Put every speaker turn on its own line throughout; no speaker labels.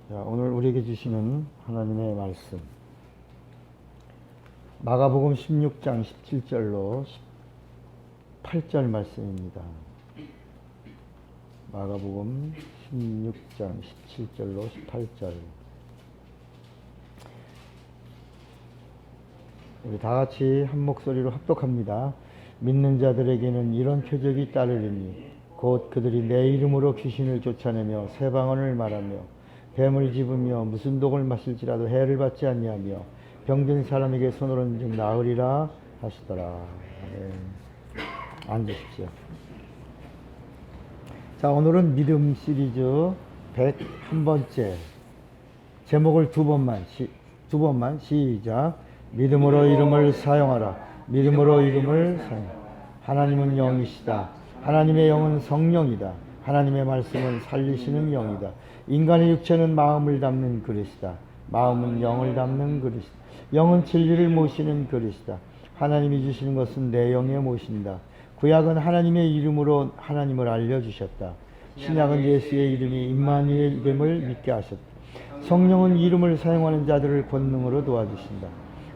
자, 오늘 우리에게 주시는 하나님의 말씀 마가복음 16장 17절로 18절 말씀입니다. 마가복음 16장 17절로 18절. 우리 다 같이 한 목소리로 합독합니다. 믿는 자들에게는 이런 표적이 따르리니 곧 그들이 내 이름으로 귀신을 쫓아내며 새 방언을 말하며 뱀을 집으며 무슨 독을 마실지라도 해를 받지 아니하며 병든 사람에게 손을 얹으면 나으리라 하시더라. 네. 앉으십시오. 자, 오늘은 믿음 시리즈 101번째 제목을 두 번만 시작. 믿음으로 이름을 사용하라. 믿음으로 이름을 사용하라. 하나님은 영이시다. 하나님의 영은 성령이다. 하나님의 말씀은 살리시는 영이다. 인간의 육체는 마음을 담는 그릇이다. 마음은 영을 담는 그릇이다. 영은 진리를 모시는 그릇이다. 하나님이 주시는 것은 내 영에 모신다. 구약은 하나님의 이름으로 하나님을 알려주셨다. 신약은 예수의 이름이 임마누엘임을 믿게 하셨다. 성령은 이름을 사용하는 자들을 권능으로 도와주신다.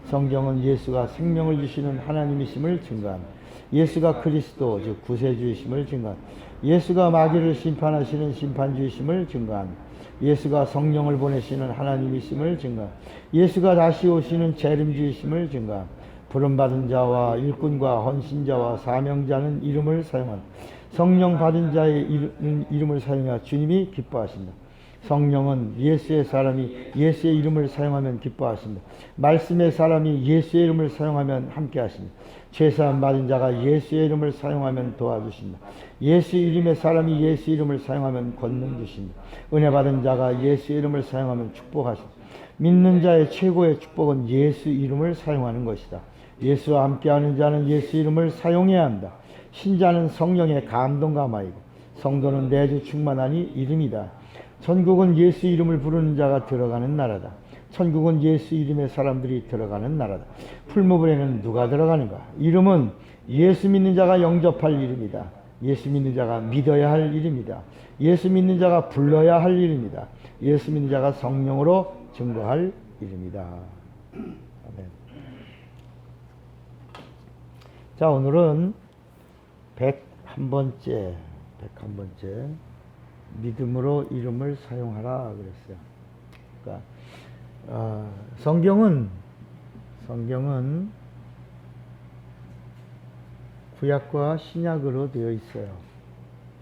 성경은 예수가 생명을 주시는 하나님이심을 증거한다. 예수가 그리스도 즉 구세주이심을 증거한다. 예수가 마귀를 심판하시는 심판주이심을 증거한다. 예수가 성령을 보내시는 하나님이심을 증거한다. 예수가 다시 오시는 재림주이심을 증거한다. 부름받은 자와 일꾼과 헌신자와 사명자는 이름을 사용한다. 성령 받은 자의 이름을 사용하여 주님이 기뻐하신다. 성령은 예수의 사람이 예수의 이름을 사용하면 기뻐하신다. 말씀의 사람이 예수의 이름을 사용하면 함께 하신다. 죄사함 받은 자가 예수의 이름을 사용하면 도와주신다. 예수 이름의 사람이 예수 이름을 사용하면 권능 주신다. 은혜 받은 자가 예수 이름을 사용하면 축복하신다. 믿는 자의 최고의 축복은 예수 이름을 사용하는 것이다. 예수와 함께하는 자는 예수 이름을 사용해야 한다. 신자는 성령의 감동감하이고 성도는 내주 충만하니 이름이다. 천국은 예수 이름을 부르는 자가 들어가는 나라다. 천국은 예수 이름의 사람들이 들어가는 나라다. 풀무불에는 누가 들어가는가? 이름은 예수 믿는 자가 영접할 이름이다. 예수 믿는 자가 믿어야 할 이름이다. 예수 믿는 자가 불러야 할 이름이다. 예수 믿는 자가 성령으로 증거할 이름이다. 아멘. 자, 오늘은 101번째 믿음으로 이름을 사용하라 그랬어요. 그러니까 성경은 구약과 신약으로 되어 있어요.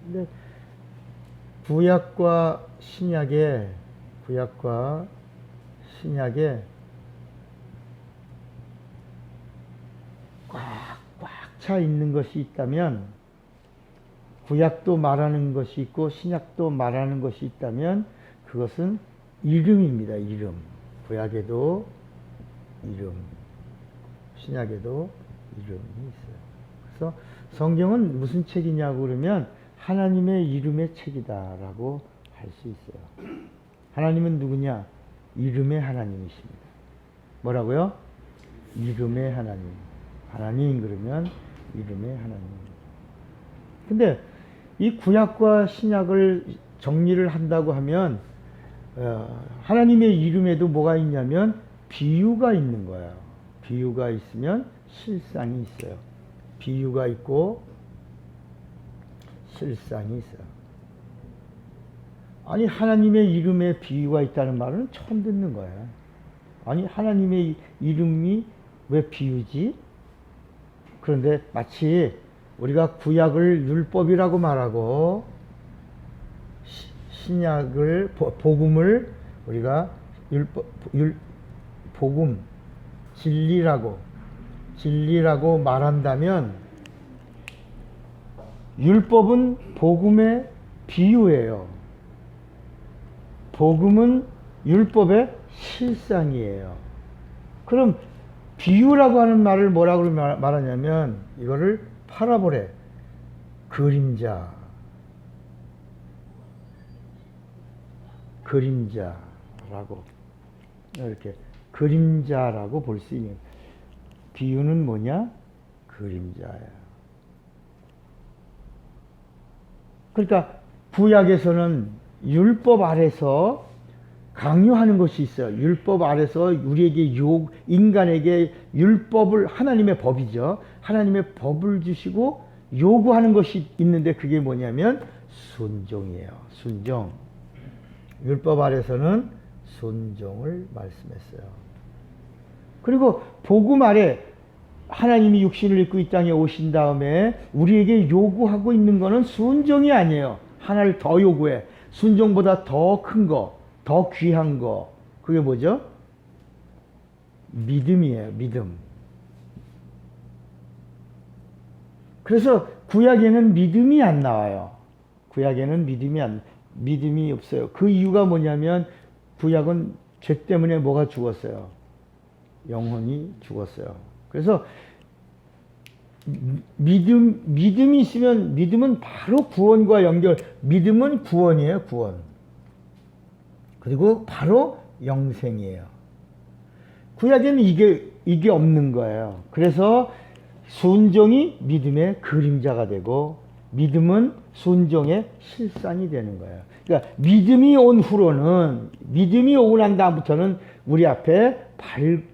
근데 구약과 신약에 꽉 차 있는 것이 있다면, 구약도 말하는 것이 있고 신약도 말하는 것이 있다면 그것은 이름입니다. 이름. 구약에도 이름, 신약에도 이름이 있어요. 그래서 성경은 무슨 책이냐고 그러면 하나님의 이름의 책이다라고 할 수 있어요. 하나님은 누구냐? 이름의 하나님이십니다. 뭐라고요? 이름의 하나님. 하나님 그러면 이름의 하나님. 근데 이 구약과 신약을 정리를 한다고 하면 하나님의 이름에도 뭐가 있냐면 비유가 있는 거예요. 비유가 있으면 실상이 있어요. 비유가 있고 실상이 있어요. 아니, 하나님의 이름에 비유가 있다는 말은 처음 듣는 거예요. 아니, 하나님의 이름이 왜 비유지? 그런데 마치 우리가 구약을 율법이라고 말하고 신약을 복음을 우리가 복음 진리라고 말한다면 율법은 복음의 비유예요. 복음은 율법의 실상이에요. 그럼 비유라고 하는 말을 뭐라고 말하냐면 이거를 파라볼에 그림자라고 이렇게 그림자라고 볼 수 있는, 비유는 뭐냐? 그림자야. 그러니까 구약에서는 율법 아래서 강요하는 것이 있어요. 율법 아래서 우리에게 인간에게 율법을, 하나님의 법이죠. 하나님의 법을 주시고 요구하는 것이 있는데 그게 뭐냐면 순종이에요. 순종. 율법 아래서는 순종을 말씀했어요. 그리고 복음 아래 하나님이 육신을 입고 이 땅에 오신 다음에 우리에게 요구하고 있는 것은 순종이 아니에요. 하나를 더 요구해. 순종보다 더 큰 거, 더 귀한 거. 그게 뭐죠? 믿음이에요. 믿음. 그래서 구약에는 믿음이 안 나와요. 구약에는 믿음이 없어요. 그 이유가 뭐냐면 구약은 죄 때문에 뭐가 죽었어요? 영혼이 죽었어요. 그래서 믿음이 있으면, 믿음은 바로 구원과 연결. 믿음은 구원이에요. 구원. 그리고 바로 영생이에요. 구약에는 이게 없는 거예요. 그래서 순종이 믿음의 그림자가 되고 믿음은 순종의 실상이 되는 거예요. 그러니까 믿음이 온 후로는, 믿음이 오고 난 다음부터는 우리 앞에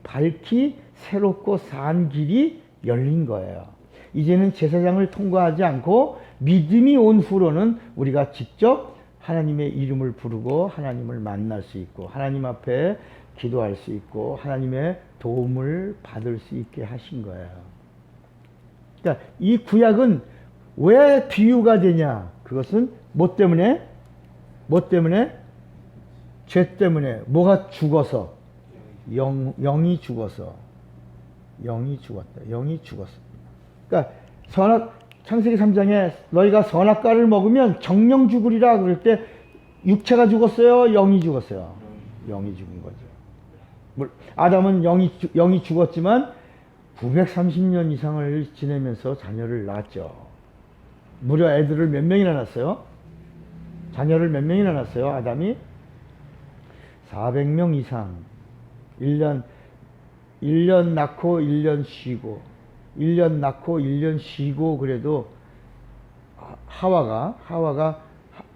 밝히 새롭고 산 길이 열린 거예요. 이제는 제사장을 통과하지 않고 믿음이 온 후로는 우리가 직접 하나님의 이름을 부르고 하나님을 만날 수 있고 하나님 앞에 기도할 수 있고 하나님의 도움을 받을 수 있게 하신 거예요. 그러니까 이 구약은 왜 비유가 되냐? 그것은 뭐 때문에? 죄 때문에. 뭐가 죽어서? 영이 죽어서. 영이 죽었다. 영이 죽었어. 그러니까 창세기 3장에 너희가 선악과를 먹으면 정령 죽으리라 그럴 때 육체가 죽었어요? 영이 죽었어요? 영이 죽은 거죠. 아담은 영이 죽었지만 930년 이상을 지내면서 자녀를 낳았죠. 무려 애들을 몇 명이나 낳았어요? 자녀를 몇 명이나 낳았어요? 아담이 400명 이상. 1년 낳고 1년 쉬고 1년 낳고 1년 쉬고. 그래도 하와가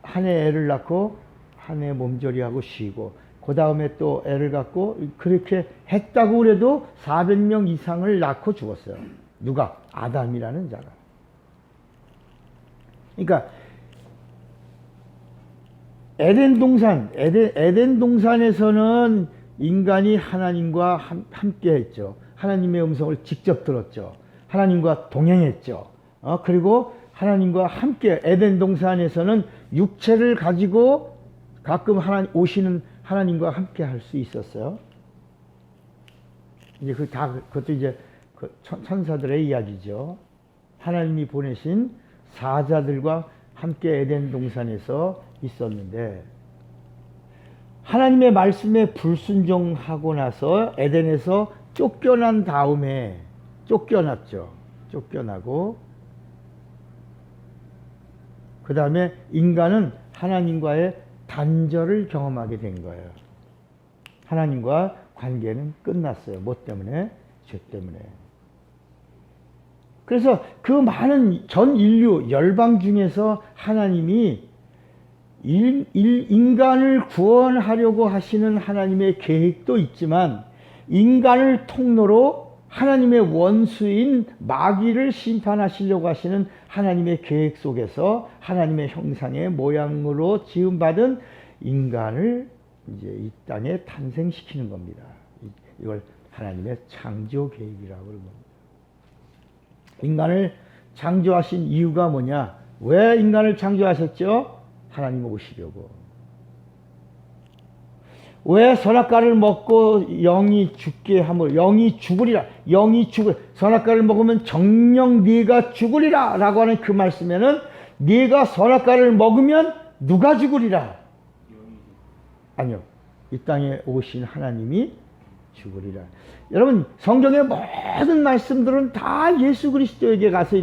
한 해 애를 낳고 한 해 몸조리하고 쉬고 그 다음에 또 애를 갖고 그렇게 했다고 그래도 400명 이상을 낳고 죽었어요. 누가? 아담이라는 자가. 그러니까 에덴 동산에서는 인간이 하나님과 함께 했죠. 하나님의 음성을 직접 들었죠. 하나님과 동행했죠. 그리고 하나님과 함께 에덴 동산에서는 육체를 가지고 가끔 오시는 하나님과 함께 할 수 있었어요. 이제 그것도 이제 천사들의 이야기죠. 하나님이 보내신 사자들과 함께 에덴 동산에서 있었는데 하나님의 말씀에 불순종하고 나서 에덴에서 쫓겨난 다음에 쫓겨났죠. 쫓겨나고 그 다음에 인간은 하나님과의 단절을 경험하게 된 거예요. 하나님과 관계는 끝났어요. 뭐 때문에? 죄 때문에. 그래서 그 많은 전 인류 열방 중에서 하나님이 인간을 구원하려고 하시는 하나님의 계획도 있지만 인간을 통로로 하나님의 원수인 마귀를 심판하시려고 하시는 하나님의 계획 속에서 하나님의 형상의 모양으로 지음받은 인간을 이제 이 땅에 탄생시키는 겁니다. 이걸 하나님의 창조 계획이라고 그러는 겁니다. 인간을 창조하신 이유가 뭐냐? 왜 인간을 창조하셨죠? 하나님 오시려고. 왜 선악과를 먹고 영이 죽게 하므로 영이 죽으리라. 선악과를 먹으면 정녕 네가 죽으리라 라고 하는 그 말씀에는 네가 선악과를 먹으면 누가 죽으리라? 아니요. 이 땅에 오신 하나님이 죽으리라. 여러분 성경의 모든 말씀들은 다 예수 그리스도에게 가서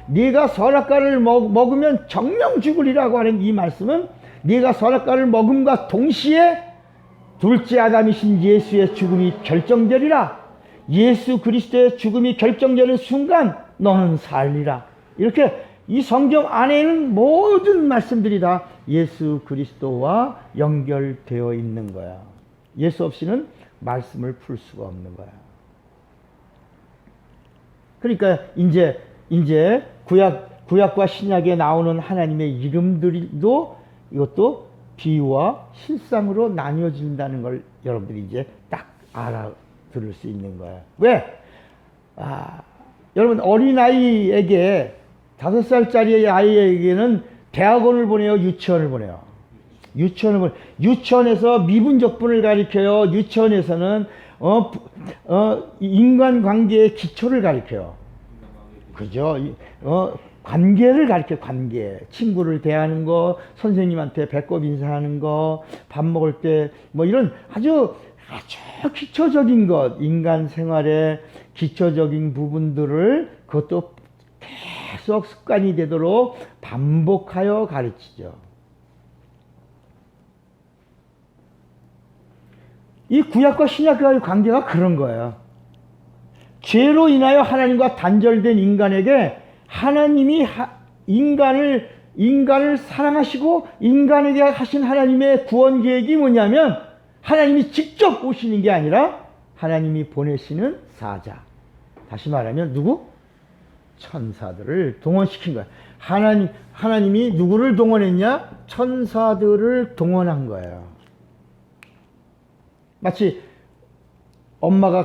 네가 선악과를 먹으면 정녕 죽으리라고 하는 이 말씀은 네가 선악과를 먹음과 동시에 둘째 아담이신 예수의 죽음이 결정되리라. 예수 그리스도의 죽음이 결정되는 순간 너는 살리라. 이렇게 이 성경 안에 있는 모든 말씀들이 다 예수 그리스도와 연결되어 있는 거야. 예수 없이는 말씀을 풀 수가 없는 거야. 그러니까 이제 구약과 신약에 나오는 하나님의 이름들도 이것도 비유와 실상으로 나뉘어진다는 걸 여러분들이 이제 딱 알아들을 수 있는 거야. 왜? 여러분 어린아이에게 5살짜리 아이에게는 대학원을 보내요, 유치원을 보내요? 유치원에서 미분적분을 가르쳐요. 유치원에서는 인간관계의 기초를 가르쳐요. 그죠? 관계를 가르쳐요. 관계. 친구를 대하는 거, 선생님한테 배꼽 인사하는 거, 밥 먹을 때 뭐 이런 아주 기초적인 것, 인간 생활의 기초적인 부분들을 그것도 계속 습관이 되도록 반복하여 가르치죠. 이 구약과 신약과의 관계가 그런 거예요. 죄로 인하여 하나님과 단절된 인간에게 하나님이 인간을 사랑하시고 인간에게 하신 하나님의 구원 계획이 뭐냐면 하나님이 직접 오시는 게 아니라 하나님이 보내시는 사자. 다시 말하면 누구? 천사들을 동원시킨 거야. 하나님이 누구를 동원했냐? 천사들을 동원한 거예요. 마치 엄마가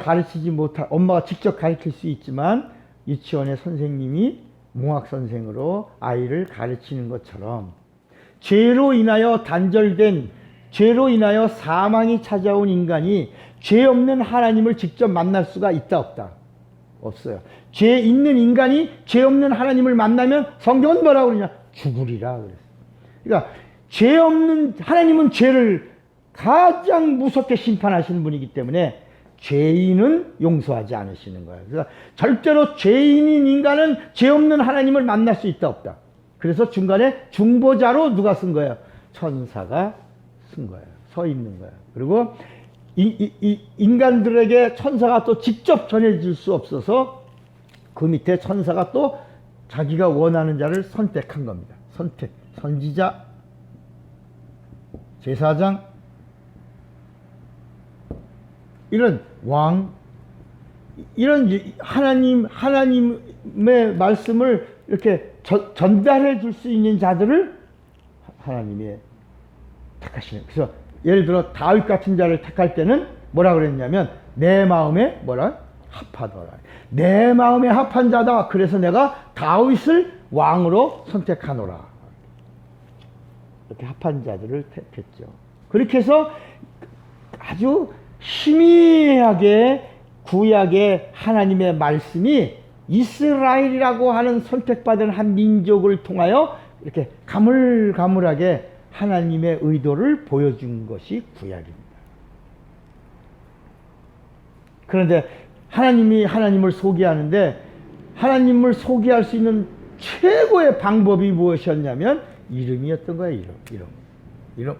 엄마가 직접 가르칠 수 있지만 유치원의 선생님이 몽학 선생으로 아이를 가르치는 것처럼 죄로 인하여 사망이 찾아온 인간이 죄 없는 하나님을 직접 만날 수가 있다 없다? 없어요. 죄 있는 인간이 죄 없는 하나님을 만나면 성경은 뭐라고 그러냐? 죽으리라 그랬어요. 그러니까 죄 없는 하나님은 죄를 가장 무섭게 심판하시는 분이기 때문에 죄인은 용서하지 않으시는 거예요. 그래서 절대로 죄인인 인간은 죄 없는 하나님을 만날 수 있다 없다. 그래서 중간에 중보자로 누가 쓴 거예요? 천사가 쓴 거예요. 서 있는 거예요. 그리고 인간들에게 천사가 또 직접 전해줄 수 없어서 그 밑에 천사가 또 자기가 원하는 자를 선택한 겁니다. 선지자, 제사장, 이런 왕, 이런 하나님의 말씀을 이렇게 전달해 줄 수 있는 자들을 하나님이 택하시는. 그래서 예를 들어 다윗 같은 자를 택할 때는 뭐라 그랬냐면 내 마음에 합하더라. 내 마음에 합한 자다. 그래서 내가 다윗을 왕으로 선택하노라. 이렇게 합한 자들을 택했죠. 그렇게 해서 아주 희미하게 구약의 하나님의 말씀이 이스라엘이라고 하는 선택받은 한 민족을 통하여 이렇게 가물가물하게 하나님의 의도를 보여준 것이 구약입니다. 그런데 하나님을 소개하는데 하나님을 소개할 수 있는 최고의 방법이 무엇이었냐면 이름이었던 거예요. 이름.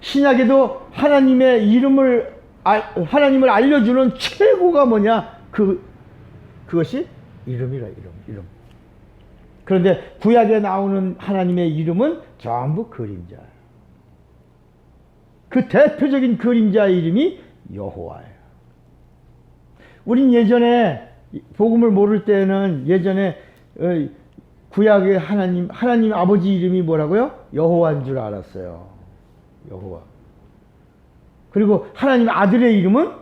신약에도 하나님의 이름을 하나님을 알려주는 최고가 뭐냐? 그것이 이름이라. 이름. 그런데 구약에 나오는 하나님의 이름은 전부 그림자예요. 그 대표적인 그림자의 이름이 여호와예요. 우린 예전에 복음을 모를 때는 예전에 구약의 하나님 아버지 이름이 뭐라고요? 여호와인 줄 알았어요. 여호와. 그리고 하나님 아들의 이름은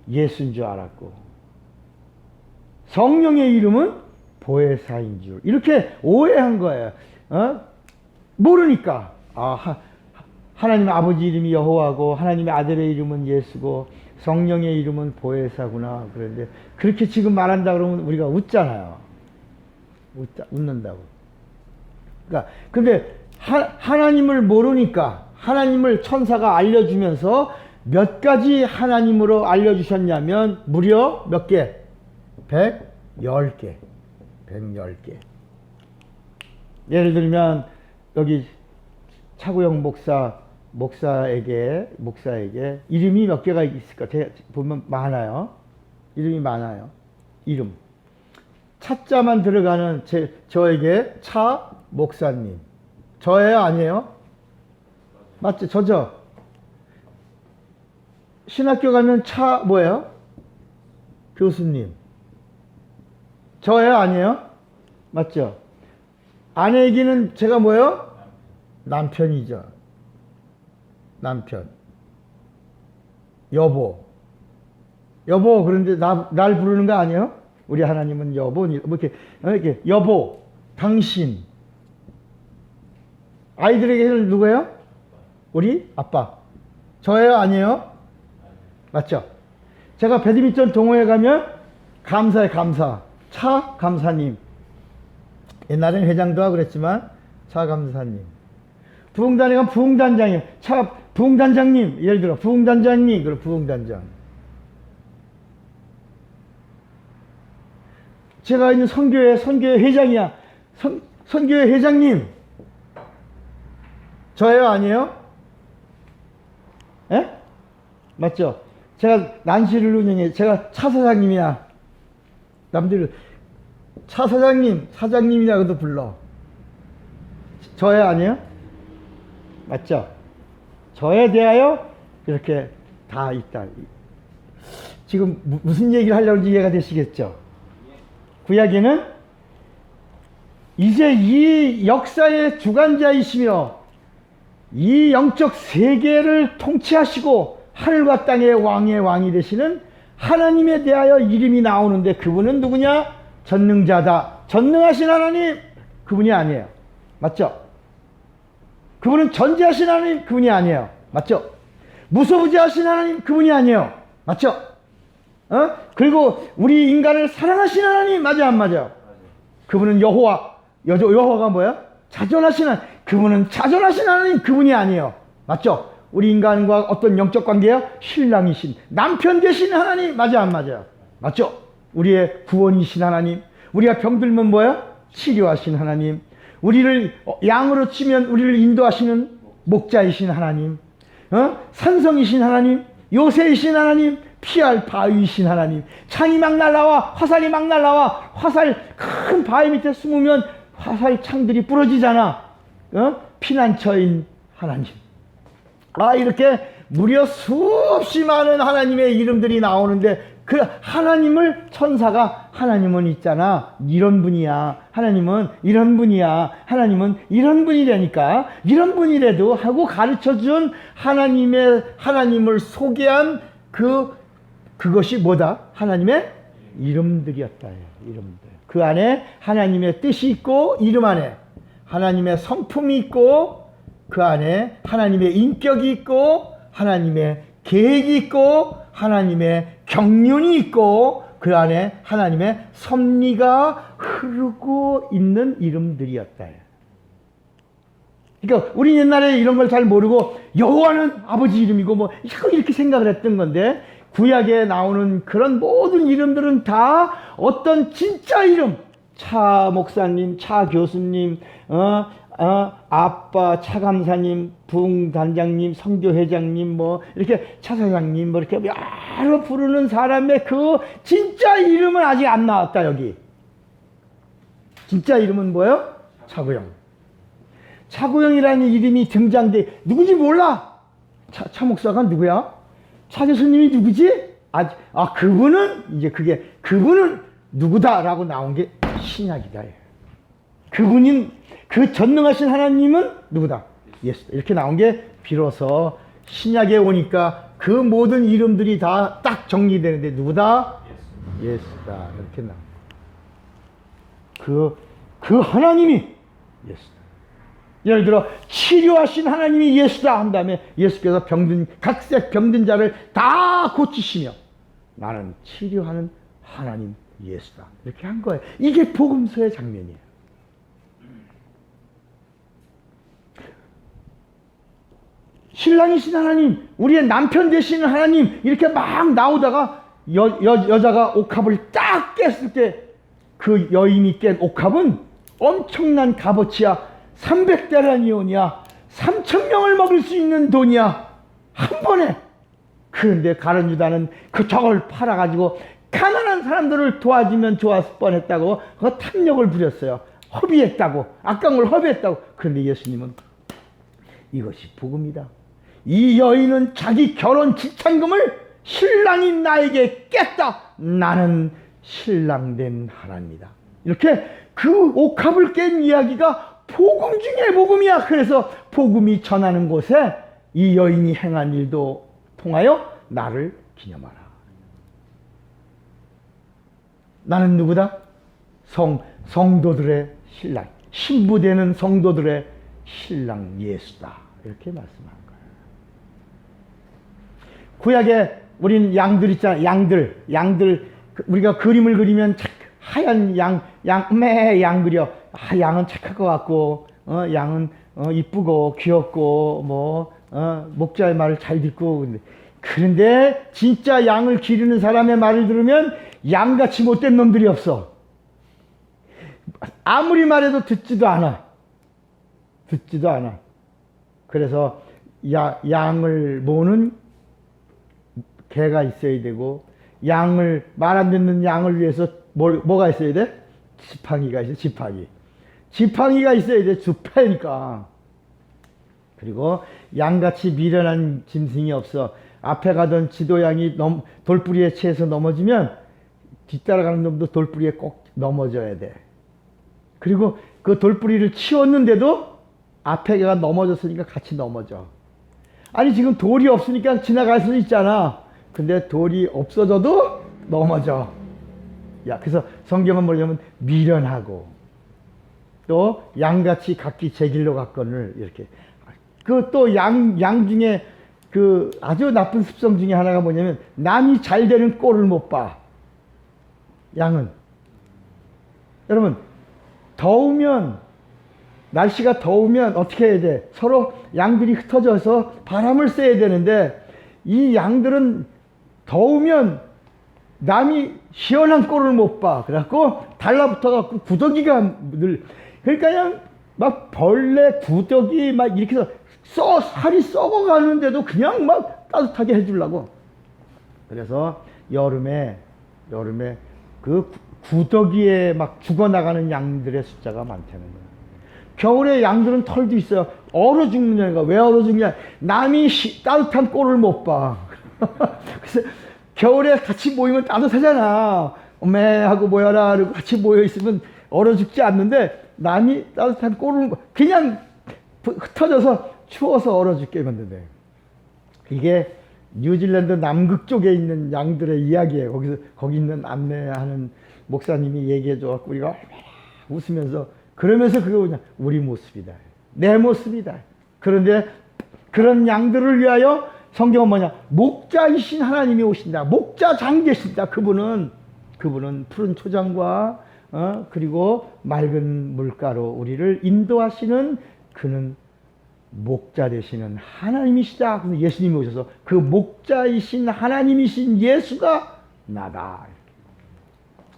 예수인 줄 알았고 성령의 이름은 보혜사인 줄 이렇게 오해한 거예요. 모르니까 하나님 아버지 이름이 여호와고 하나님의 아들의 이름은 예수고 성령의 이름은 보혜사구나. 그런데 그렇게 지금 말한다 그러면 우리가 웃잖아요. 웃는다고. 그러니까 근데 하나님을 모르니까 하나님을 천사가 알려주면서 몇 가지 하나님으로 알려주셨냐면 무려 몇 개? 110개. 110개. 예를 들면 여기 차구영 목사에게 이름이 몇 개가 있을까? 보면 많아요. 이름이 많아요. 이름. 차자만 들어가는 저에게 차 목사님. 저예요, 아니에요? 맞죠? 저죠? 신학교 가면 차 뭐예요? 교수님. 저예요? 아니에요? 맞죠? 아내 얘기는 제가 뭐예요? 남편이죠. 남편. 여보. 여보, 그런데 날 부르는 거 아니에요? 우리 하나님은 여보, 뭐 이렇게 여보, 당신. 아이들에게는 누구예요? 우리 아빠. 저예요? 아니에요? 맞죠? 제가 배드민턴 동호회 가면 감사해, 감사. 차 감사님. 옛날엔 회장도 하고 그랬지만 차 감사님. 부흥단에 가면 부흥단장님. 차 부흥단장님. 예를 들어 부흥단장님. 그리고 부흥단장. 제가 있는 선교회 회장이야. 선교회 회장님. 저예요? 아니에요? 예? 맞죠? 제가 난시를 운영해. 제가 차 사장님이야. 남들은 차 사장님, 사장님이라고도 불러. 저예요? 아니에요? 맞죠? 저에 대하여 이렇게 다 있다. 지금 무슨 얘기를 하려고 이해가 되시겠죠? 구약에는 이제 이 역사의 주관자이시며 이 영적 세계를 통치하시고 하늘과 땅의 왕의 왕이 되시는 하나님에 대하여 이름이 나오는데 그분은 누구냐? 전능자다. 전능하신 하나님, 그분이 아니에요. 맞죠? 그분은 전지하신 하나님, 그분이 아니에요. 맞죠? 무소부지하신 하나님, 그분이 아니에요. 맞죠? 그리고 우리 인간을 사랑하신 하나님, 맞아 안 맞아? 그분은 여호와. 여호와가 뭐야? 자존하신 하나님. 그분은 자존하신 하나님, 그분이 아니에요. 맞죠? 우리 인간과 어떤 영적 관계야? 신랑이신 남편 되신 하나님, 맞아 안 맞아요? 맞죠? 우리의 구원이신 하나님. 우리가 병들면 뭐야? 치료하신 하나님. 우리를 양으로 치면 우리를 인도하시는 목자이신 하나님. 산성이신 하나님. 요새이신 하나님. 피할 바위이신 하나님. 창이 막 날라와, 화살이 막 날라와. 화살 큰 바위 밑에 숨으면 화살 창들이 부러지잖아. 피난처인 하나님. 이렇게 무려 수없이 많은 하나님의 이름들이 나오는데 그 하나님을 천사가 하나님은 있잖아. 이런 분이야. 하나님은 이런 분이야. 하나님은 이런 분이라니까. 이런 분이라도 하고 가르쳐준 하나님을 소개한 그것이 뭐다? 하나님의 이름들이었다. 이름들. 그 안에 하나님의 뜻이 있고 이름 안에 하나님의 성품이 있고 그 안에 하나님의 인격이 있고 하나님의 계획이 있고 하나님의 경륜이 있고 그 안에 하나님의 섭리가 흐르고 있는 이름들이었다. 그러니까 우리 옛날에 이런 걸 잘 모르고 여호와는 아버지 이름이고 뭐 이렇게 생각을 했던 건데 구약에 나오는 그런 모든 이름들은 다 어떤 진짜 이름, 차 목사님, 차 교수님, 아빠, 차감사님, 부흥단장님, 성교회장님, 뭐 이렇게 차사장님, 뭐 이렇게 여러 부르는 사람의 그 진짜 이름은 아직 안 나왔다. 여기 진짜 이름은 뭐예요? 차구영. 차구영이라는 이름이 등장돼. 누구지 몰라. 차 목사가 누구야? 차 교수님이 누구지? 그분은 이제 그분은 누구다라고 나온 게 신약이다. 그분인 그 전능하신 하나님은 누구다? 예수다. 이렇게 나온 게 비로소 신약에 오니까 그 모든 이름들이 다 딱 정리되는데 누구다? 예수다. 이렇게 나온 그 하나님이 예수다. 예를 들어 치료하신 하나님이 예수다 한 다음에 예수께서 각색 병든 자를 다 고치시며 나는 치료하는 하나님 예수다. 이렇게 한 거예요. 이게 복음서의 장면이에요. 신랑이신 하나님, 우리의 남편 되시는 하나님 이렇게 막 나오다가 여자가 옥합을 딱 깼을 때 그 여인이 깬 옥합은 엄청난 값어치야. 300데나리온이야. 3,000명을 먹을 수 있는 돈이야. 한 번에. 그런데 가룟 유다는 저걸 팔아가지고 가난한 사람들을 도와주면 좋았을 뻔했다고 그 탐욕을 부렸어요. 허비했다고. 아까운 걸 허비했다고. 그런데 예수님은 이것이 복음이다. 이 여인은 자기 결혼 지참금을 신랑이 나에게 깼다. 나는 신랑된 하나님이다. 이렇게 그 옥합을 깬 이야기가 복음 중에 복음이야. 그래서 복음이 전하는 곳에 이 여인이 행한 일도 통하여 나를 기념하라. 나는 누구다? 성도들의 신랑, 신부되는 성도들의 신랑 예수다. 이렇게 말씀한 거예요. 구약에 우린 양들 있잖아. 양들 우리가 그림을 그리면 하얀 양 그려. 양은 착할 것 같고, 양은 이쁘고 귀엽고 목자의 말을 잘 듣고. 그런데 진짜 양을 기르는 사람의 말을 들으면 양같이 못된 놈들이 없어. 아무리 말해도 듣지도 않아. 그래서 양을 모는 개가 있어야 되고, 말 안 듣는 양을 위해서 뭐가 있어야 돼? 지팡이가 있어. 지팡이가 있어야 돼. 주패니까. 그리고 양같이 미련한 짐승이 없어. 앞에 가던 지도양이 돌뿌리에 채해서 넘어지면 뒤따라가는 놈도 돌뿌리에 꼭 넘어져야 돼. 그리고 그 돌뿌리를 치웠는데도 앞에가 넘어졌으니까 같이 넘어져. 아니 지금 돌이 없으니까 지나갈 수 있잖아. 근데 돌이 없어져도 넘어져. 그래서 성경은 뭐냐면 미련하고 또 양같이 각기 제 길로 갔거늘 이렇게. 그 또 양 중에 그 아주 나쁜 습성 중에 하나가 뭐냐면 남이 잘 되는 꼴을 못 봐. 양은. 여러분 날씨가 더우면 어떻게 해야 돼? 서로 양들이 흩어져서 바람을 쐬야 되는데 이 양들은 더우면 남이 시원한 꼴을 못 봐. 그래갖고 달라붙어갖고 구더기가 그러니까 그냥 막 벌레, 구더기 막 이렇게 해서 살이 썩어가는데도 그냥 막 따뜻하게 해주려고. 그래서 여름에 그 구더기에 막 죽어나가는 양들의 숫자가 많다는 거야. 겨울에 양들은 털도 있어요. 얼어 죽느냐가. 왜 얼어 죽냐? 남이 따뜻한 꼴을 못 봐. 그래서 겨울에 같이 모이면 따뜻하잖아. 하고 모여라 그러고 같이 모여 있으면 얼어 죽지 않는데 남이 따뜻한 꼴을 그냥 흩어져서 추워서 얼어 죽게 만든대. 이게 뉴질랜드 남극 쪽에 있는 양들의 이야기예요. 거기 있는 안내하는 목사님이 얘기해 줘갖고 우리가 얼마나 웃으면서 그러면서 그게 뭐냐? 우리 모습이다. 내 모습이다. 그런데 그런 양들을 위하여 성경은 뭐냐? 목자이신 하나님이 오신다. 목자장 계신다. 그분은 푸른 초장과 그리고 맑은 물가로 우리를 인도하시는 그는 목자 되시는 하나님이시다. 그래서 예수님이 오셔서 그 목자이신 하나님이신 예수가 나다.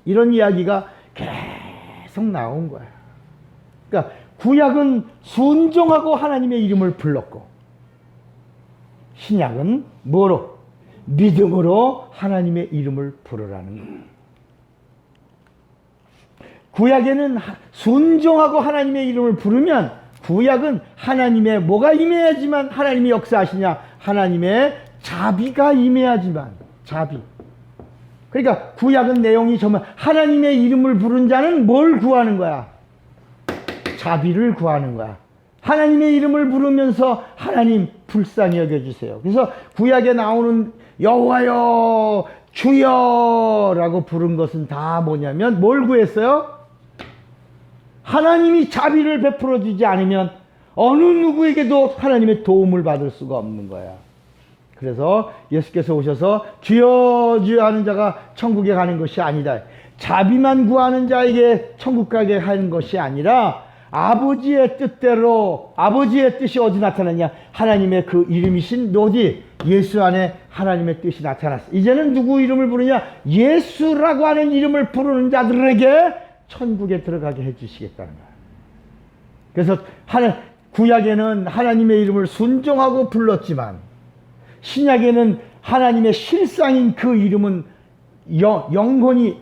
이런 이야기가 계속 나온 거야. 그러니까 구약은 순종하고 하나님의 이름을 불렀고 신약은 뭐로? 믿음으로 하나님의 이름을 부르라는 거예요. 구약에는 순종하고 하나님의 이름을 부르면 구약은 하나님의 뭐가 임해야지만 하나님이 역사하시냐? 하나님의 자비가 임해야지만. 자비. 그러니까 구약은 내용이 정말 하나님의 이름을 부른 자는 뭘 구하는 거야? 자비를 구하는 거야. 하나님의 이름을 부르면서 하나님 불쌍히 여겨주세요. 그래서 구약에 나오는 여호와여 주여라고 부른 것은 다 뭐냐면 뭘 구했어요? 하나님이 자비를 베풀어 주지 않으면 어느 누구에게도 하나님의 도움을 받을 수가 없는 거야. 그래서 예수께서 오셔서 주여 주여 하는 자가 천국에 가는 것이 아니다. 자비만 구하는 자에게 천국 가게 하는 것이 아니라 아버지의 뜻대로, 아버지의 뜻이 어디 나타났냐? 하나님의 그 이름이신 어디? 예수 안에 하나님의 뜻이 나타났어. 이제는 누구 이름을 부르냐? 예수라고 하는 이름을 부르는 자들에게 천국에 들어가게 해주시겠다는 거야. 그래서 구약에는 하나님의 이름을 순종하고 불렀지만 신약에는 하나님의 실상인 그 이름은 영혼이,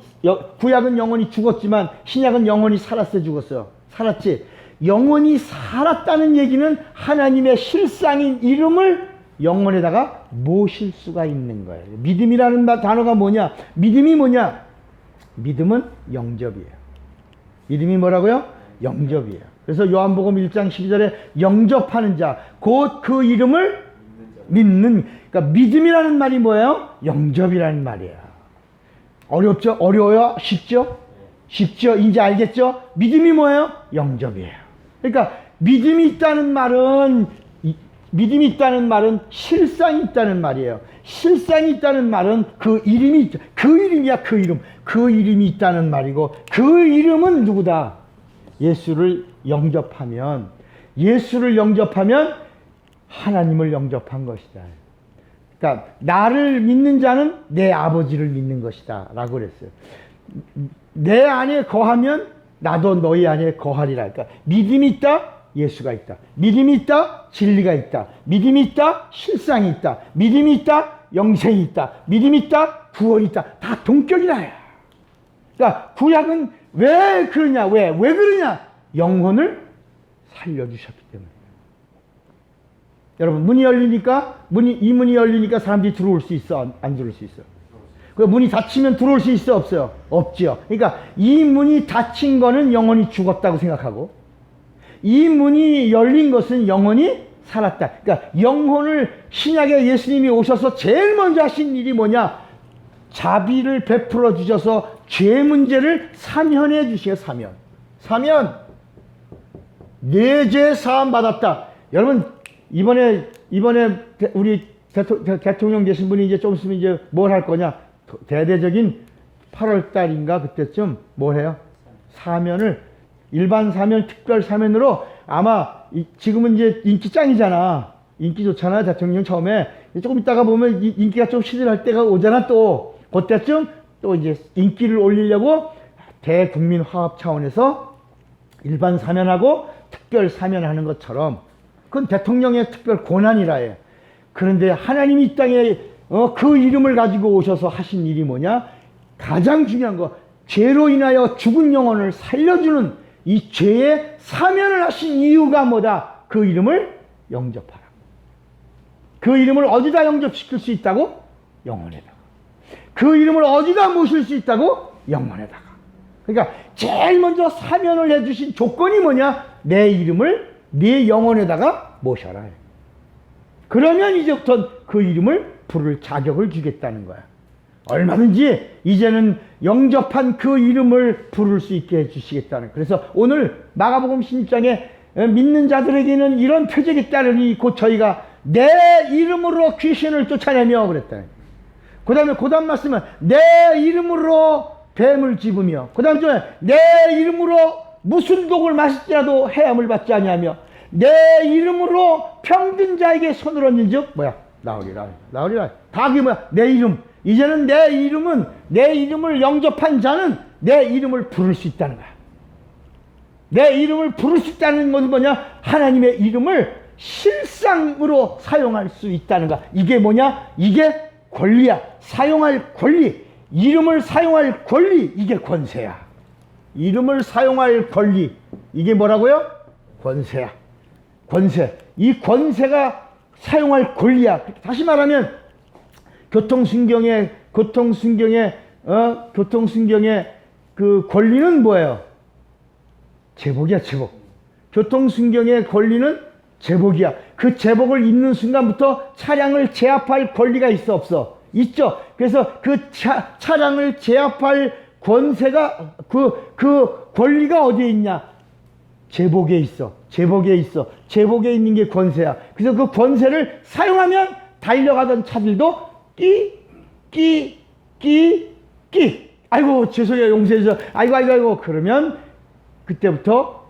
구약은 영혼이 죽었지만 신약은 영혼이 살았어요, 죽었어요? 살았지. 영혼이 살았다는 얘기는 하나님의 실상인 이름을 영혼에다가 모실 수가 있는 거예요. 믿음이라는 단어가 뭐냐? 믿음이 뭐냐? 믿음은 영접이에요. 믿음이 뭐라고요? 영접이에요. 그래서 요한복음 1장 12절에 영접하는 자, 곧 그 이름을 믿는, 그러니까 믿음이라는 말이 뭐예요? 영접이라는 말이에요. 어렵죠? 어려워요? 쉽죠? 쉽죠? 이제 알겠죠? 믿음이 뭐예요? 영접이에요. 그러니까 믿음이 있다는 말은 실상이 있다는 말이에요. 실상이 있다는 말은 그 이름이 있죠. 그 이름이야, 그 이름. 그 이름이 있다는 말이고, 그 이름은 누구다? 예수를 영접하면 하나님을 영접한 것이다. 그러니까 나를 믿는 자는 내 아버지를 믿는 것이다 라고 그랬어요. 내 안에 거하면 나도 너희 안에 거하리라. 그러니까 믿음이 있다, 예수가 있다. 믿음이 있다, 진리가 있다. 믿음이 있다, 실상이 있다. 믿음이 있다, 영생이 있다. 믿음이 있다, 구원이 있다. 다 동격이다. 그러니까 구약은 왜 그러냐? 왜 그러냐? 영혼을 살려주셨기 때문에. 여러분, 문이 열리니까, 이 문이 열리니까 사람들이 들어올 수 있어? 안 들어올 수 있어? 그 문이 닫히면 들어올 수 있어? 없어요? 없죠. 그러니까 이 문이 닫힌 거는 영혼이 죽었다고 생각하고, 이 문이 열린 것은 영혼이 살았다. 그러니까 영혼을, 신약에 예수님이 오셔서 제일 먼저 하신 일이 뭐냐? 자비를 베풀어 주셔서 죄 문제를 사면해 주시오. 사면. 내 죄 사함 받았다. 여러분, 이번에 우리 대통령 되신 분이 이제 좀 있으면 이제 뭘 할 거냐? 대대적인 8월 달인가 그때쯤 뭘 해요? 사면을, 일반 사면, 특별 사면으로, 아마 지금은 이제 인기 짱이잖아. 인기 좋잖아, 대통령 처음에. 조금 있다가 보면 인기가 좀 시들할 때가 오잖아. 또 그때쯤 또 이제 인기를 올리려고 대국민 화합 차원에서 일반 사면하고 특별 사면하는 것처럼, 그건 대통령의 특별 권한이라 해. 그런데 하나님이 이 땅에 그 이름을 가지고 오셔서 하신 일이 뭐냐? 가장 중요한 거, 죄로 인하여 죽은 영혼을 살려주는 이 죄의 사면을 하신 이유가 뭐다? 그 이름을 영접하라. 그 이름을 어디다 영접시킬 수 있다고? 영혼에다가. 그 이름을 어디다 모실 수 있다고? 영혼에다가. 그러니까 제일 먼저 사면을 해주신 조건이 뭐냐? 내 이름을 네 영혼에다가 모셔라. 그러면 이제부터 그 이름을 부를 자격을 주겠다는 거야. 얼마든지 이제는 영접한 그 이름을 부를 수 있게 해주시겠다는. 그래서 오늘 마가복음 16장에 믿는 자들에게는 이런 표적이 따르니 곧 저희가 내 이름으로 귀신을 쫓아내며 그랬다. 그 다음 말씀은 내 이름으로 뱀을 집으며, 그 다음 중에 내 이름으로 무슨 독을 마실지라도 해함을 받지 아니하며, 내 이름으로 병든 자에게 손을 얹은 즉 뭐야? 나으리라. 다 그게 뭐야? 내 이름. 이제는 내 이름을 영접한 자는 내 이름을 부를 수 있다는 거야. 내 이름을 부를 수 있다는 것은 뭐냐? 하나님의 이름을 실상으로 사용할 수 있다는 거야. 이게 뭐냐? 이게 권리야. 사용할 권리. 이름을 사용할 권리. 이게 권세야. 이름을 사용할 권리. 이게 뭐라고요? 권세야. 권세. 이 권세가 사용할 권리야. 다시 말하면 교통순경의 그 권리는 뭐예요? 제복이야, 제복. 교통순경의 권리는 제복이야. 그 제복을 입는 순간부터 차량을 제압할 권리가 있어, 없어? 있죠. 그래서 그 차량을 제압할 권세가, 그 권리가 어디에 있냐? 제복에 있어. 제복에 있는 게 권세야. 그래서 그 권세를 사용하면 달려가던 차들도 아이고, 죄송해요, 용서해줘. 아이고. 그러면 그때부터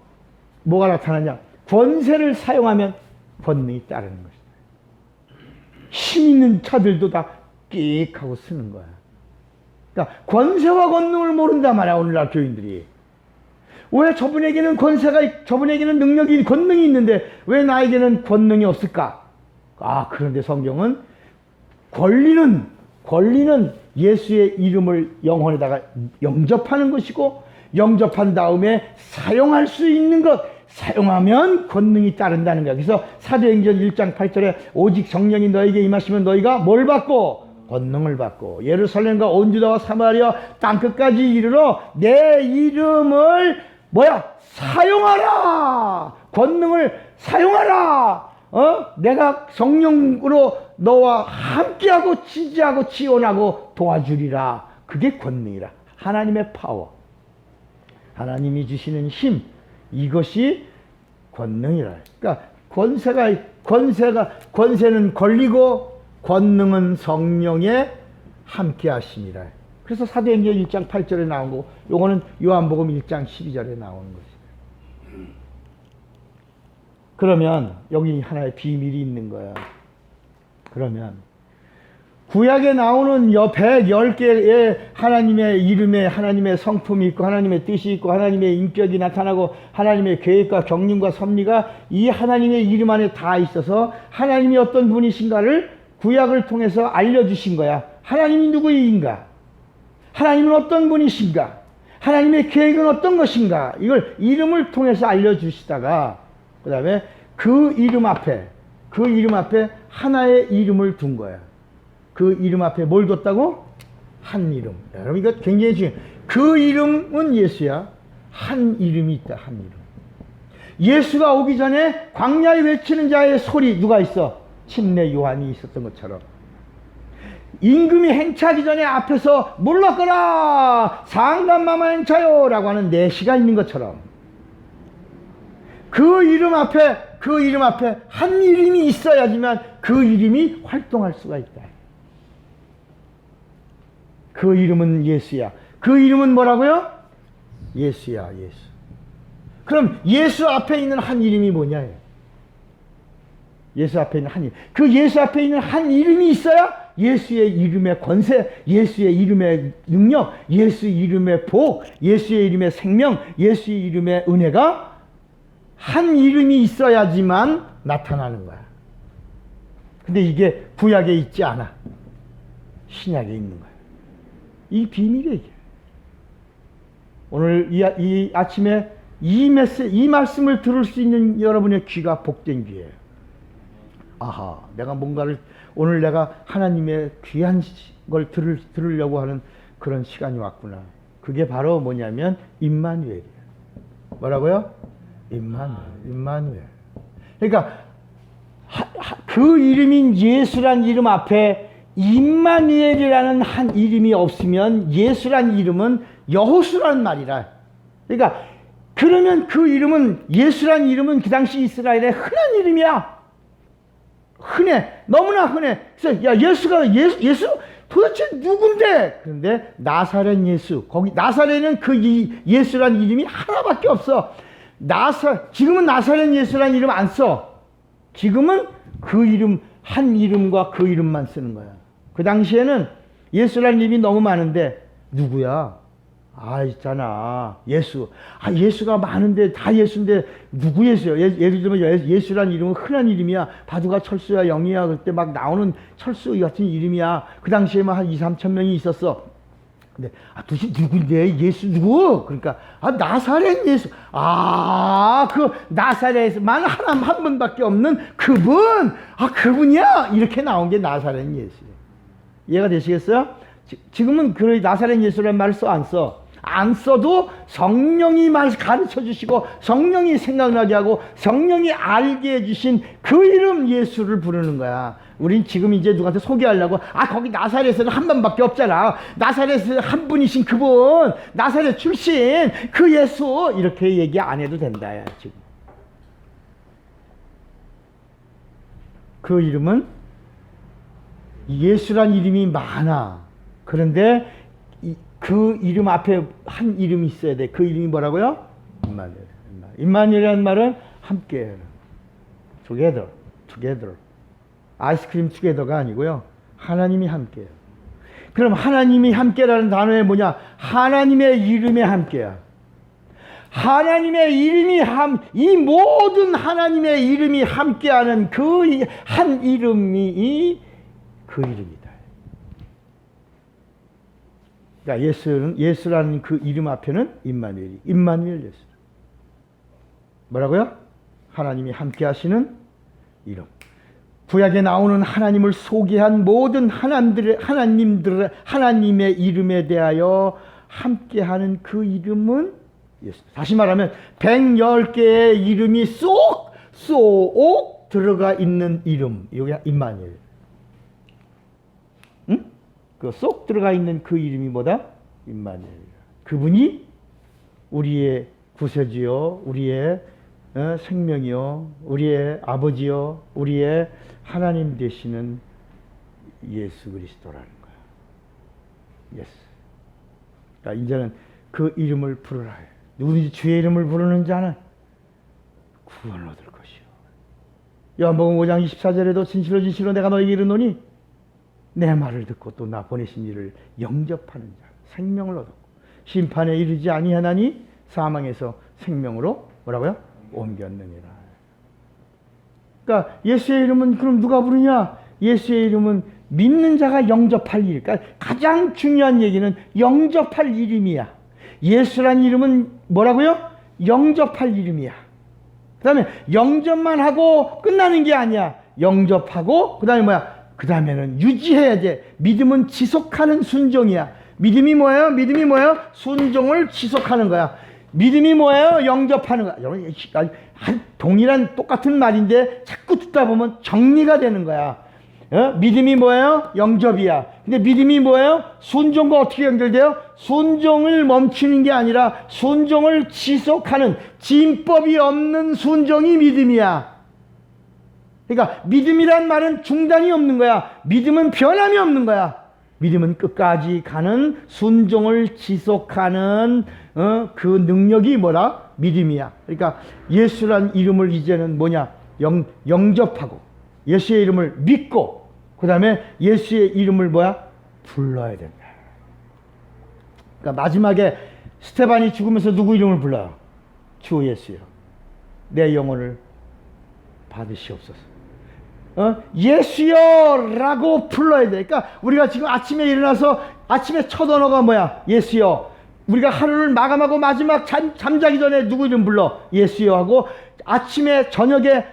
뭐가 나타나냐? 권세를 사용하면 권능이 따르는 것이다. 힘 있는 차들도 다 끽 하고 쓰는 거야. 그러니까 권세와 권능을 모른단 말이야, 오늘날 교인들이. 왜 저분에게는 저분에게는 능력이, 권능이 있는데 왜 나에게는 권능이 없을까? 그런데 성경은 권리는 예수의 이름을 영혼에다가 영접하는 것이고, 영접한 다음에 사용할 수 있는 것, 사용하면 권능이 따른다는 거야. 그래서 사도행전 1장 8절에 오직 성령이 너에게 임하시면 너희가 뭘 받고? 권능을 받고 예루살렘과 온 유다와 사마리아 땅끝까지 이르러 내 이름을 사용하라. 권능을 사용하라. 내가 성령으로 너와 함께하고 지지하고 지원하고 도와주리라. 그게 권능이라. 하나님의 파워, 하나님이 주시는 힘, 이것이 권능이라. 그러니까 권세는 걸리고 권능은 성령에 함께 하심이라. 그래서 사도행전 1장 8절에 나온 거, 요거는 요한복음 1장 12절에 나오는 것이에요. 그러면 여기 하나의 비밀이 있는 거야. 그러면 구약에 나오는 110개의 하나님의 이름에 하나님의 성품이 있고 하나님의 뜻이 있고 하나님의 인격이 나타나고 하나님의 계획과 경륜과 섭리가 이 하나님의 이름 안에 다 있어서 하나님이 어떤 분이신가를 구약을 통해서 알려주신 거야. 하나님이 누구인가? 하나님은 어떤 분이신가? 하나님의 계획은 어떤 것인가? 이걸 이름을 통해서 알려주시다가 그 다음에 그 이름 앞에 하나의 이름을 둔 거야. 그 이름 앞에 뭘 뒀다고? 한 이름. 여러분 이거 굉장히 중요해요. 그 이름은 예수야. 한 이름이 있다. 한 이름. 예수가 오기 전에 광야에 외치는 자의 소리 누가 있어? 침례 요한이 있었던 것처럼. 임금이 행차하기 전에 앞에서 물러거라 상담마마 행차요 라고 하는 내시가 있는 것처럼 그 이름 앞에 한 이름이 있어야지만 그 이름이 활동할 수가 있다. 그 이름은 예수야. 그 이름은 뭐라고요? 예수야, 예수. 그럼 예수 앞에 있는 한 이름이 뭐냐? 예수 앞에 있는 한 이름. 그 예수 앞에 있는 한 이름이 있어야 예수의 이름의 권세, 예수의 이름의 능력, 예수의 이름의 복, 예수의 이름의 생명, 예수의 이름의 은혜가 한 이름이 있어야지만 나타나는 거야. 근데 이게 구약에 있지 않아. 신약에 있는 거야. 이 비밀이야, 이게. 오늘 이 아침에 이 말씀을 들을 수 있는 여러분의 귀가 복된 귀예요. 아하, 오늘 내가 하나님의 귀한 걸 들으려고 하는 그런 시간이 왔구나. 그게 바로 뭐냐면 임마누엘이에요. 뭐라고요? 임마누엘. 그러니까 그 이름인 예수란 이름 앞에 임마누엘이라는 한 이름이 없으면 예수란 이름은 여호수란 말이라. 그러니까 그러면 그 이름은 예수란 이름은 그 당시 이스라엘의 흔한 이름이야. 흔해. 너무나 흔해. 그래서 야 예수 도대체 누군데? 그런데 나사렛 예수. 거기 나사렛은 그 예수란 이름이 하나밖에 없어. 지금은 나사렛 예수란 이름 안 써. 지금은 그 이름 한 이름과 그 이름만 쓰는 거야. 그 당시에는 예수란 이름이 너무 많은데 누구야? 있잖아. 예수. 예수가 많은데 다 예수인데 누구 예수야? 예를 들면 예수란 이름은 흔한 이름이야. 바두가 철수야, 영이야. 그때 막 나오는 철수 같은 이름이야. 그 당시에만 한 2-3천 명이 있었어. 근데 도대체 누군데? 예수 누구? 그러니까 나사렛 예수. 그 나사렛만 한 분밖에 없는 그분. 그분이야. 이렇게 나온 게 나사렛 예수예요. 이해가 되시겠어요? 지금은 그 나사렛 예수라는 말을 안 써. 안 써도 성령이 말 가르쳐 주시고 성령이 생각나게 하고 성령이 알게 해주신 그 이름 예수를 부르는 거야. 우린 지금 이제 누구한테 소개하려고 거기 나사렛에는 한 분밖에 없잖아. 나사렛에 한 분이신 그분, 나사렛 출신 그 예수 이렇게 얘기 안 해도 된다. 지금 그 이름은 예수란 이름이 많아. 그런데 그 이름 앞에 한 이름이 있어야 돼. 그 이름이 뭐라고요? 임마누엘. 임마누엘이라는 말은 함께. together. 아이스크림 투게더가 아니고요. 하나님이 함께요. 그럼 하나님이 함께라는 단어에 뭐냐? 하나님의 이름에 함께야. 하나님의 이름이 이 모든 하나님의 이름이 함께하는 그 한 이름이 그 이름이다. 그러니까 예수라는 그 이름 앞에는 임마누엘 예수. 뭐라고요? 하나님이 함께 하시는 이름. 구약에 나오는 하나님을 소개한 모든 하나님의 이름에 대하여 함께하는 그 이름은 예수. 다시 말하면 110개의 이름이 쏙 들어가 있는 이름. 이게 임마누엘. 응? 그 쏙 들어가 있는 그 이름이 뭐다? 임마누엘. 그분이 우리의 구세주요, 우리의 생명이요, 우리의 아버지요, 우리의 하나님 되시는 예수 그리스도라는 거야. 예수. 그러니까 이제는 그 이름을 부르라. 누구든지 주의 이름을 부르는 자는 구원을 얻을 것이요. 요한복음 5장 24절에도 진실로 내가 너에게 이르노니 내 말을 듣고 또 나 보내신 이를 영접하는 자 생명을 얻었고 심판에 이르지 아니하나니 사망에서 생명으로 뭐라고요? 옮겼느니라. 그러니까 예수의 이름은 그럼 누가 부르냐? 예수의 이름은 믿는 자가 영접할 일. 그러니까 가장 중요한 얘기는 영접할 이름이야. 예수란 이름은 뭐라고요? 영접할 이름이야. 그 다음에 영접만 하고 끝나는 게 아니야. 영접하고 그 다음에 뭐야? 그 다음에는 유지해야 돼. 믿음은 지속하는 순종이야. 믿음이 뭐예요? 믿음이 뭐예요? 순종을 지속하는 거야. 믿음이 뭐예요? 영접하는 거야. 여러분, 동일한 똑같은 말인데 자꾸 듣다 보면 정리가 되는 거야. 믿음이 뭐예요? 영접이야. 근데 믿음이 뭐예요? 순종과 어떻게 연결돼요? 순종을 멈추는 게 아니라 순종을 지속하는 진법이 없는 순종이 믿음이야. 그러니까 믿음이란 말은 중단이 없는 거야. 믿음은 변함이 없는 거야. 믿음은 끝까지 가는 순종을 지속하는 그 능력이 뭐라? 믿음이야. 그러니까 예수란 이름을 이제는 뭐냐? 영접하고 예수의 이름을 믿고 그 다음에 예수의 이름을 뭐야? 불러야 된다. 그러니까 마지막에 스테반이 죽으면서 누구 이름을 불러요? 주 예수요. 내 영혼을 받으시옵소서. 예수여 라고 불러야 돼. 그러니까 우리가 지금 아침에 일어나서 아침에 첫 언어가 뭐야? 예수여. 우리가 하루를 마감하고 마지막 잠자기 전에 누구 이름 불러? 예수여 하고 아침에 저녁에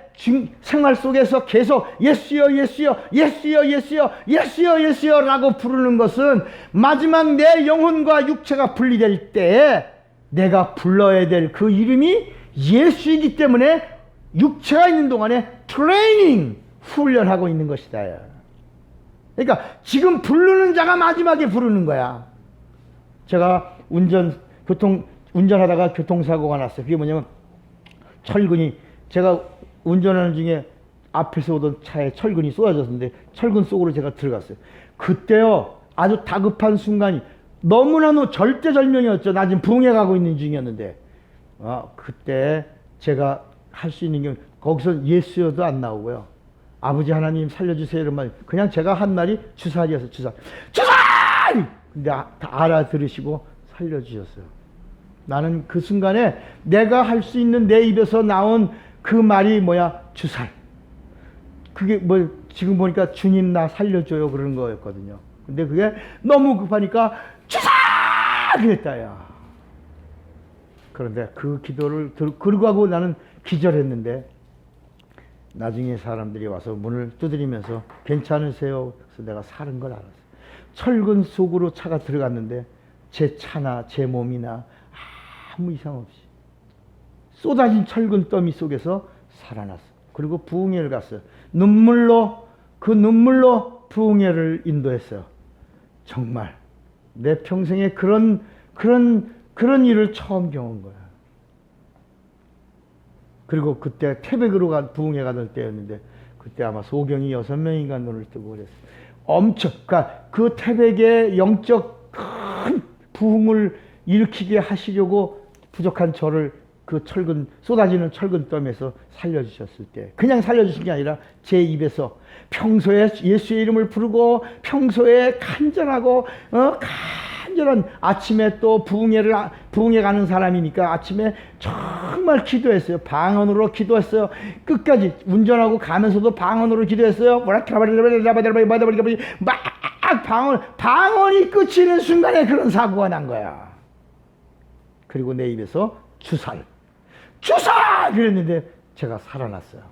생활 속에서 계속 예수여 예수여 예수여 예수여 예수여 예수여 라고 부르는 것은 마지막 내 영혼과 육체가 분리될 때에 내가 불러야 될 그 이름이 예수이기 때문에 육체가 있는 동안에 트레이닝 훈련하고 있는 것이다. 그러니까 지금 부르는 자가 마지막에 부르는 거야. 제가 운전하다가 교통사고가 났어요. 그게 뭐냐면 철근이, 제가 운전하는 중에 앞에서 오던 차에 철근이 쏟아졌는데 철근 속으로 제가 들어갔어요. 그때요 아주 다급한 순간이 너무나도 절대절명이었죠. 나 지금 부흥회 가고 있는 중이었는데 그때 제가 할 수 있는 게 거기서 예수여도 안 나오고요. 아버지 하나님 살려주세요 이런 말, 그냥 제가 한 말이 주살이었어요. 주살! 근데 다 알아들으시고 살려주셨어요. 나는 그 순간에 내가 할 수 있는 내 입에서 나온 그 말이 뭐야? 주살. 그게 뭐 지금 보니까 주님 나 살려줘요 그런 거였거든요. 근데 그게 너무 급하니까 주살! 그랬다 야. 그런데 그 기도를 그러고 하고 나는 기절했는데 나중에 사람들이 와서 문을 두드리면서 괜찮으세요? 그래서 내가 살은 걸 알았어요. 철근 속으로 차가 들어갔는데 제 차나 제 몸이나 아무 이상 없이 쏟아진 철근 더미 속에서 살아났어요. 그리고 부흥회를 갔어요. 눈물로 부흥회를 인도했어요. 정말 내 평생에 그런 일을 처음 경험한 거야. 그리고 그때 태백으로 부흥회 가던 때였는데 그때 아마 소경이 6명인가 눈을 뜨고 그랬어요. 그러니까 그 태백의 영적 큰 부흥을 일으키게 하시려고 부족한 저를 그 쏟아지는 철근 덤에서 살려주셨을 때, 그냥 살려주신 게 아니라 제 입에서 평소에 예수의 이름을 부르고 평소에 간절하고 간절한 아침에 또 부흥회 가는 사람이니까 아침에 정말 기도했어요. 방언으로 기도했어요. 끝까지 운전하고 가면서도 방언으로 기도했어요. 막 방언이 끝이는 순간에 그런 사고가 난 거야. 그리고 내 입에서 주살 주사! 그랬는데 제가 살아났어요.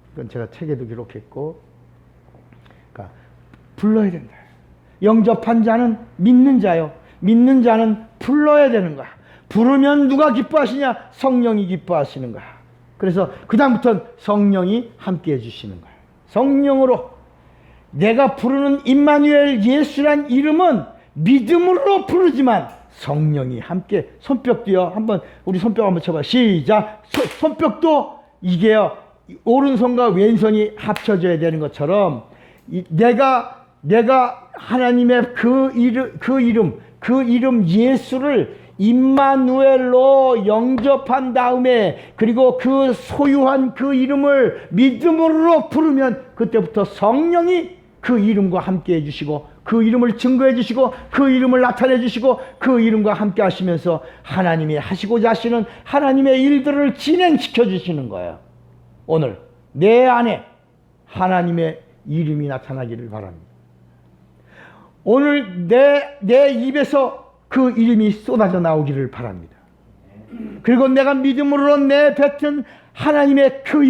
그건 제가 책에도 기록했고, 그러니까 불러야 된다. 영접한 자는 믿는 자요. 믿는 자는 불러야 되는 거야. 부르면 누가 기뻐하시냐? 성령이 기뻐하시는 거야. 그래서 그 다음부터는 성령이 함께 해주시는 거야. 성령으로 내가 부르는 임마누엘 예수란 이름은 믿음으로 부르지만 성령이 함께, 손뼉도요. 한번 우리 손뼉 한번 쳐봐. 시작. 손뼉도 이게요, 오른손과 왼손이 합쳐져야 되는 것처럼 내가 하나님의 그 이름 예수를 임마누엘로 영접한 다음에, 그리고 그 소유한 그 이름을 믿음으로 부르면 그때부터 성령이 그 이름과 함께 해주시고, 그 이름을 증거해 주시고, 그 이름을 나타내 주시고, 그 이름과 함께 하시면서 하나님이 하시고자 하시는 하나님의 일들을 진행시켜 주시는 거예요. 오늘 내 안에 하나님의 이름이 나타나기를 바랍니다. 오늘 내 입에서 그 이름이 쏟아져 나오기를 바랍니다. 그리고 내가 믿음으로 내뱉은 하나님의 그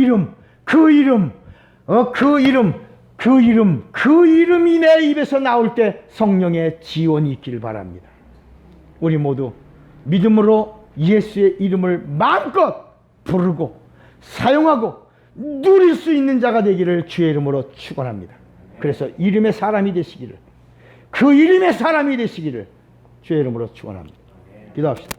이름이 내 입에서 나올 때 성령의 지원이 있기를 바랍니다. 우리 모두 믿음으로 예수의 이름을 마음껏 부르고 사용하고 누릴 수 있는 자가 되기를 주의 이름으로 축원합니다. 그래서 이름의 사람이 되시기를, 그 이름의 사람이 되시기를 주의 이름으로 축원합니다. 기도합시다.